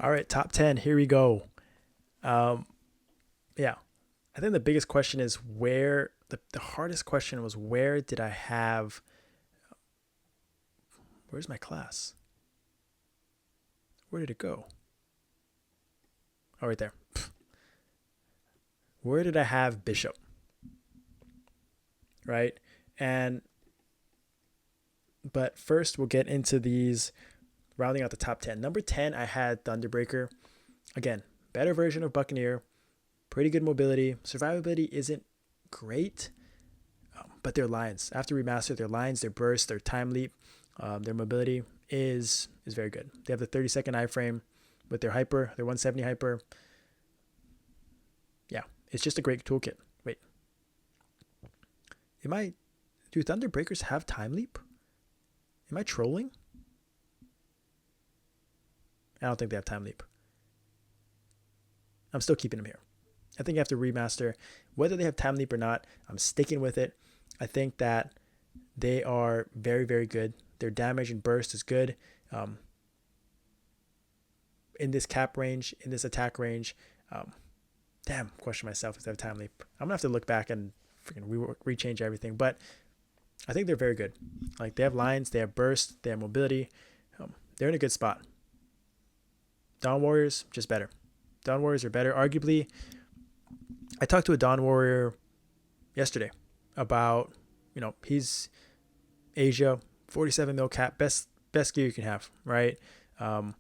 All right, top 10. Here we go. Um, yeah, I think the biggest question is the hardest question was where did I have, where's my class? Where did it go? Oh, right there. Where did I have Bishop? Right? And, but first we'll get into these, rounding out the top 10. Number 10, I had Thunderbreaker. Again, better version of Buccaneer, pretty good mobility. Survivability isn't great, but their lines, after remaster, their lines, their burst, their time leap, their mobility is very good. They have the 30-second iframe with their hyper, their 170 hyper. Yeah, it's just a great toolkit. Wait, am I? Do Thunderbreakers have time leap? Am I trolling? I don't think they have time leap. I'm still keeping them here. I think I have to remaster whether they have time leap or not. I'm sticking with it. I think that they are very, very good. Their damage and burst is good. In this cap range, in this attack range. Question myself if they have time leap. I'm gonna have to look back and freaking rechange everything. But I think they're very good. Like they have lines, they have burst, they have mobility. They're in a good spot. Dawn Warriors just better. Dawn Warriors are better. Arguably, I talked to a Dawn Warrior yesterday about, he's Asia, 47 mil cap, best gear you can have, right? And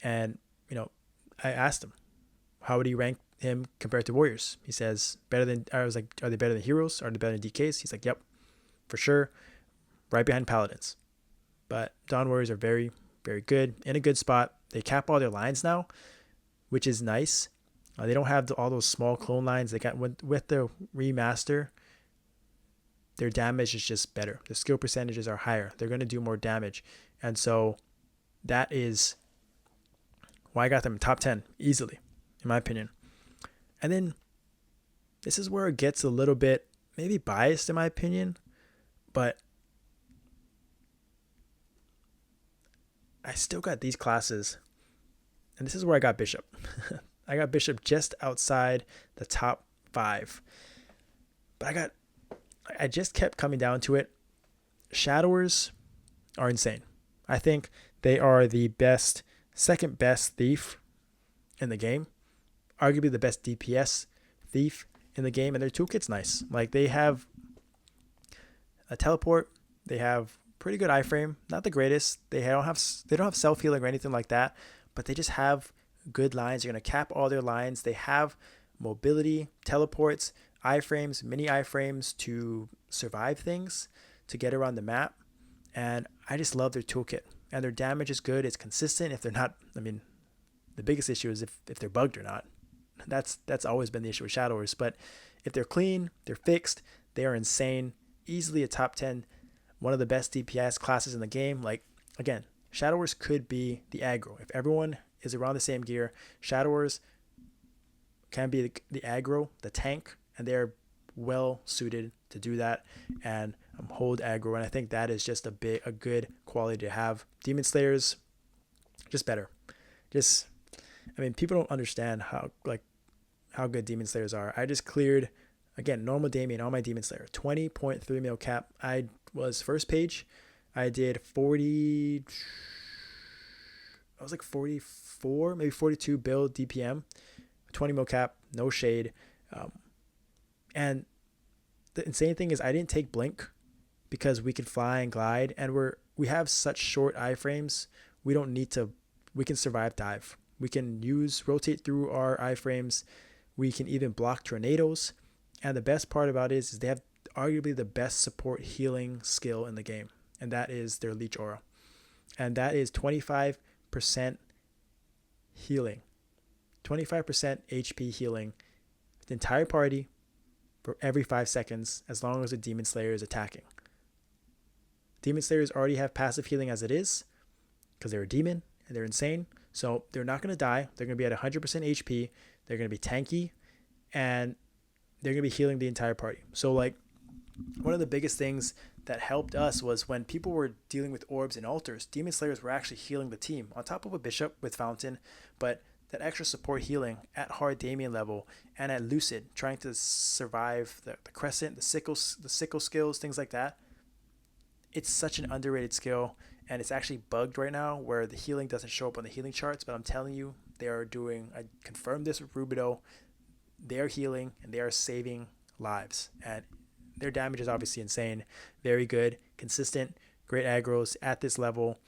I asked him how would he rank him compared to Warriors. He says better than. I was like, are they better than Heroes? Are they better than DKs? He's like, yep, for sure, right behind Paladins. But Dawn Warriors are very, very good, in a good spot. They cap all their lines now, which is nice. They don't have all those small clone lines. They got with the remaster. Their damage is just better. The skill percentages are higher. They're going to do more damage, and so that is why I got them in top 10 easily, in my opinion. And then this is where it gets a little bit maybe biased, in my opinion, but I still got these classes, and this is where I got Bishop. I got Bishop just outside the top 5. But I just kept coming down to it. Shadowers are insane. I think they are the second best thief in the game. Arguably the best DPS thief in the game, and their toolkit's nice. Like they have a teleport, they have pretty good iframe, not the greatest. They don't have self healing or anything like that, but they just have good lines. They're gonna cap all their lines. They have mobility, teleports, iframes, mini iframes to survive things, to get around the map, and I just love their toolkit. And their damage is good. It's consistent. If they're not, the biggest issue is if they're bugged or not. That's always been the issue with Shadowers. But if they're clean, they're fixed, they are insane. Easily a top 10, one of the best DPS classes in the game. Like, again, Shadowers could be the aggro. If everyone is around the same gear, Shadowers can be the aggro, the tank, and they're well suited to do that and hold aggro. And I think that is just a good quality to have. Demon Slayers, just better. People don't understand how good Demon Slayers are. I just cleared, again, normal Damien on my Demon Slayer, 20.3 mil cap. I was first page. I did 40. I was like 44, maybe 42 build DPM, 20 mil cap, no shade. And the insane thing is I didn't take blink because we can fly and glide, and we have such short iframes. We can survive dive. We can rotate through our iframes. We can even block tornadoes. And the best part about it is they have arguably the best support healing skill in the game, and that is their Leech Aura. And that is 25% healing, 25% HP healing the entire party for every 5 seconds, as long as a Demon Slayer is attacking. Demon Slayers already have passive healing as it is, because they're a demon and they're insane. So they're not going to die. They're going to be at 100% HP. They're going to be tanky, and they're going to be healing the entire party. So like one of the biggest things that helped us was when people were dealing with orbs and altars, Demon Slayers were actually healing the team on top of a bishop with Fountain, but that extra support healing at hard Damien level and at Lucid, trying to survive the Crescent, the sickle skills, things like that. It's such an underrated skill, and it's actually bugged right now where the healing doesn't show up on the healing charts. But I'm telling you, they are doing. I confirmed this with Rubido. They are healing and they are saving lives, and their damage is obviously insane. Very good, consistent, great aggros at this level.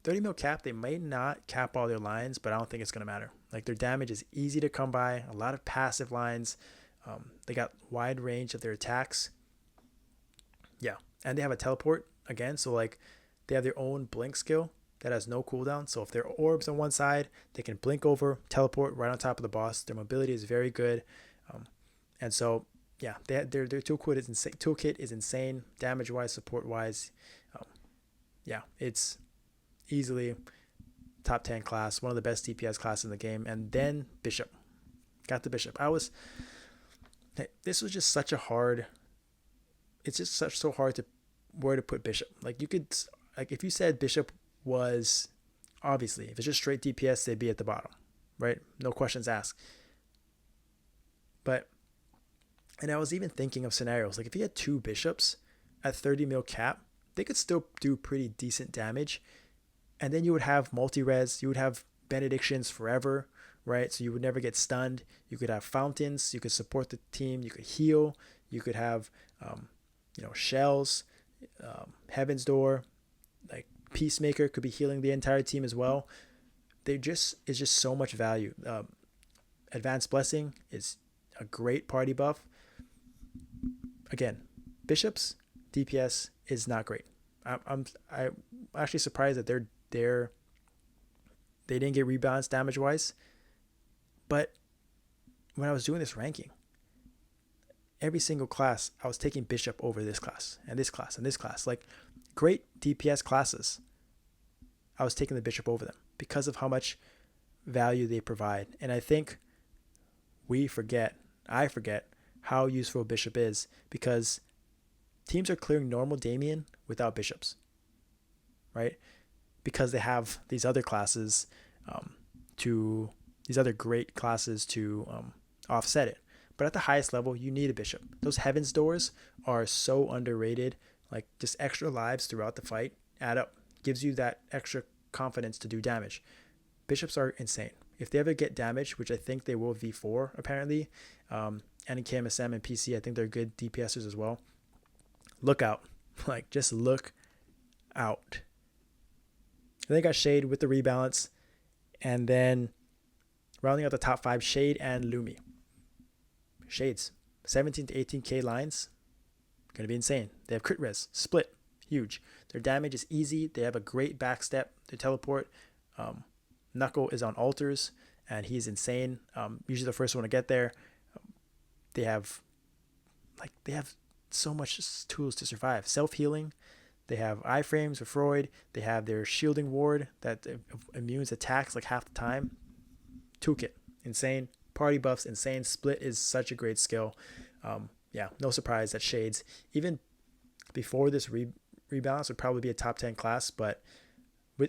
30 mil cap, they may not cap all their lines, but I don't think it's going to matter. Like, their damage is easy to come by, a lot of passive lines. They got wide range of their attacks. Yeah, and they have a teleport again, so like they have their own blink skill that has no cooldown. So if there are orbs on one side, they can blink over, teleport right on top of the boss. Their mobility is very good, and so yeah, their toolkit is insane, damage wise, support wise. Yeah, it's easily top 10 class, one of the best DPS classes in the game. And then Bishop, got the Bishop. This was just such a hard. It's just so hard to where to put Bishop. Like, you could, like, if you said Bishop was, obviously if it's just straight DPS, they'd be at the bottom, right? No questions asked. But, and I was even thinking of scenarios like if you had two bishops at 30 mil cap, they could still do pretty decent damage, and then you would have multi-res, you would have benedictions forever, right? So you would never get stunned. You could have fountains, you could support the team, you could heal, you could have shells, Heaven's Door, like Peacemaker could be healing the entire team as well. Is just so much value. Advanced Blessing is a great party buff. Again, bishops DPS is not great. I'm actually surprised that they didn't get rebalanced damage wise. But when I was doing this ranking, every single class I was taking bishop over this class and this class and this class. Like, great DPS classes, I was taking the bishop over them because of how much value they provide. And I think I forget how useful bishop is, because teams are clearing normal Damien without bishops, right? Because they have these other classes these other great classes to offset it. But at the highest level, you need a bishop. Those Heaven's Doors are so underrated. Like, just extra lives throughout the fight add up. Gives you that extra confidence to do damage. Bishops are insane. If they ever get damage, which I think they will V4 apparently, and in KMSM and PC, I think they're good DPSers as well. Look out. Like, just look out. And they got Shade with the rebalance. And then rounding out the top 5, Shade and Lumi. Shades, 17 to 18k lines, gonna be insane. They have crit res, split, huge. Their damage is easy. They have a great backstep. They teleport. Knuckle is on altars, and he's insane. Usually the first one to get there. They have so much tools to survive. Self healing. They have iframes for Freud. They have their shielding ward that immunes attacks like half the time. Toolkit, insane. Party buffs, insane. Split is such a great skill. No surprise that Shades, even before this rebalance, would probably be a top 10 class, but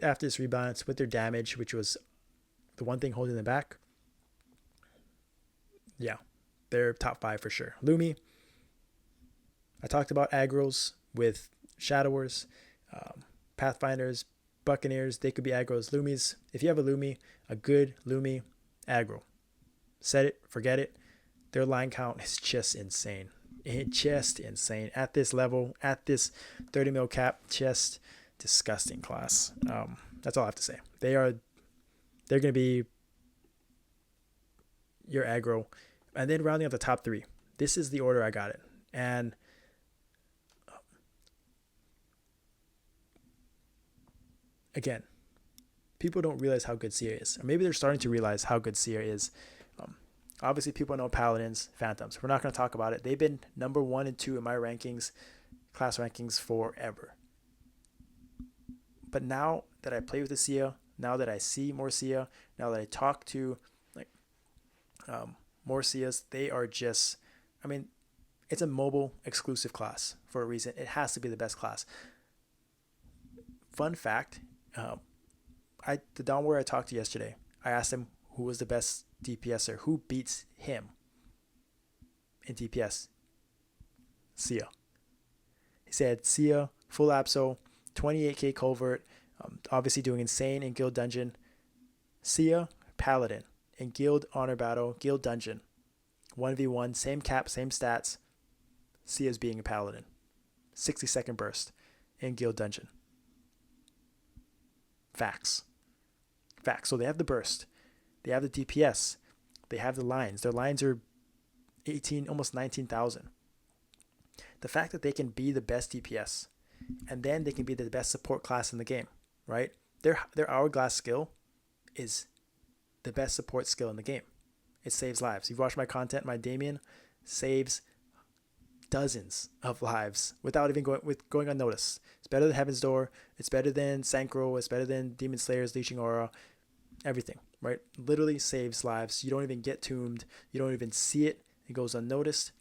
after this rebalance, with their damage, which was the one thing holding them back, yeah, they're top 5 for sure. Lumi, I talked about aggros with Shadowers, Pathfinders, Buccaneers, they could be aggros. Lumis, if you have a Lumi, a good Lumi, aggro. Set it, forget it. Their line count is just insane. At this level, at this 30 mil cap, just disgusting class. That's all I have to say. They're going to be your aggro. And then rounding up the top 3. This is the order I got it. And again, people don't realize how good Seer is. Or maybe they're starting to realize how good Seer is. Obviously, people know Paladins, Phantoms. We're not going to talk about it. They've been number 1 and 2 in my rankings, class rankings, forever. But now that I play with the Sia, now that I see more Sia, now that I talk to more Sias, they are just, It's a mobile exclusive class for a reason. It has to be the best class. Fun fact, the Don Warrior I talked to yesterday, I asked him who was the best DPSer, who beats him in DPS. Sia. He said Sia, full Absol, 28k Culvert, obviously doing insane in Guild Dungeon. Sia, Paladin, in Guild Honor Battle, Guild Dungeon, 1v1, same cap, same stats. Sia's being a Paladin. 60-second burst in Guild Dungeon. Facts. So they have the burst. They have the DPS. They have the lines. Their lines are 18, almost 19,000. The fact that they can be the best DPS and then they can be the best support class in the game, right? Their hourglass skill is the best support skill in the game. It saves lives. You've watched my content. My Damien saves dozens of lives without even going unnoticed. It's better than Heaven's Door. It's better than Sankro. It's better than Demon Slayer's Leeching Aura. Everything, right? Literally saves lives. You don't even get tombed. You don't even see it. It goes unnoticed.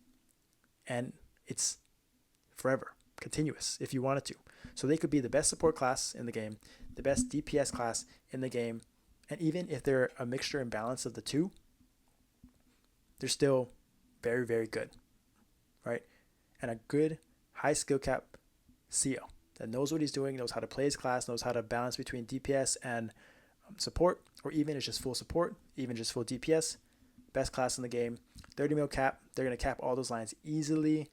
And it's forever, continuous, if you wanted to. So they could be the best support class in the game, the best DPS class in the game, and even if they're a mixture and balance of the two, they're still very, very good, right? And a good high skill cap CO that knows what he's doing, knows how to play his class, knows how to balance between DPS and support, or even it's just full support, even just full DPS, best class in the game. 30 mil cap, they're going to cap all those lines easily.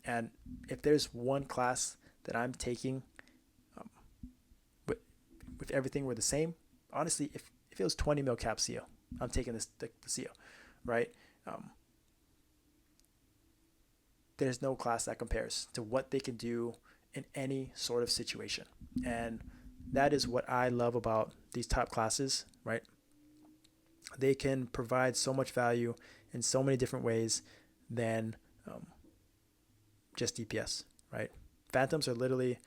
And if there's one class that I'm taking, if everything were the same, honestly, if it was 20 mil cap CO, I'm taking the CO, right? There's no class that compares to what they can do in any sort of situation. And that is what I love about these top classes, right? They can provide so much value in so many different ways than just DPS, right? Phantoms are literally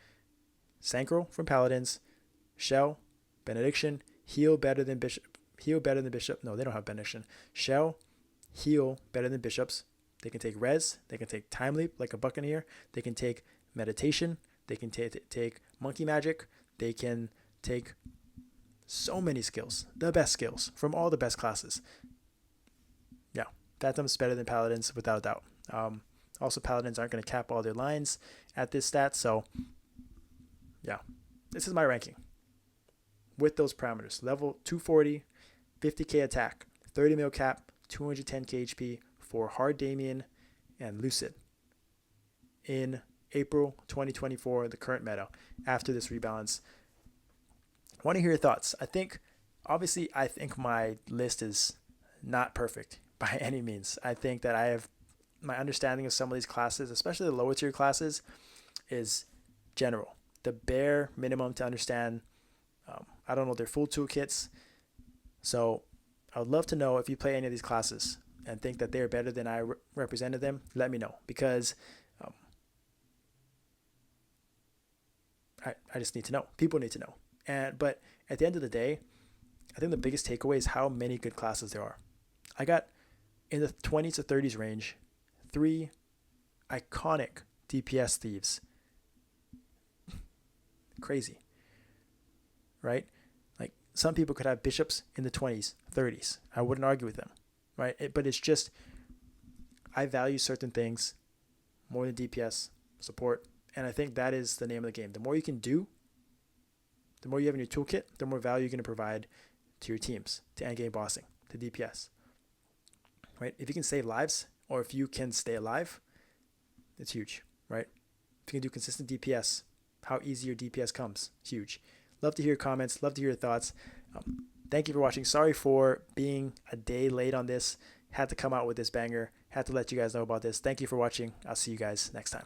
Sankro from Paladins, Shell, Benediction, heal better than Bishop. No, they don't have Benediction. Shell, heal better than Bishops. They can take Res. They can take Time Leap like a Buccaneer. They can take Meditation. They can take Monkey Magic. They can take so many skills, the best skills from all the best classes. Yeah, Phantoms better than Paladins without a doubt. Also, Paladins aren't going to cap all their lines at this stat. So, yeah, this is my ranking with those parameters. Level 240, 50k attack, 30 mil cap, 210k HP for Hard Damien and Lucid in April 2024, the current meta, after this rebalance. I want to hear your thoughts. I think my list is not perfect by any means. I think that I have my understanding of some of these classes, especially the lower tier classes, is general. The bare minimum to understand. I don't know their full toolkits. So I would love to know if you play any of these classes and think that they're better than I represented them. Let me know, because I just need to know. People need to know. But at the end of the day, I think the biggest takeaway is how many good classes there are. I got in the 20s to 30s range 3 iconic DPS thieves. Crazy, right? Like some people could have bishops in the 20s, 30s. I wouldn't argue with them, right? But it's just I value certain things more than DPS support, and I think that is the name of the game. The more you can do, the more you have in your toolkit, the more value you're going to provide to your teams, to endgame bossing, to DPS, right? If you can save lives, or if you can stay alive, it's huge, right? If you can do consistent DPS, how easy your DPS comes, huge. Love to hear your comments. Love to hear your thoughts. Thank you for watching. Sorry for being a day late on this. Had to come out with this banger. Had to let you guys know about this. Thank you for watching. I'll see you guys next time.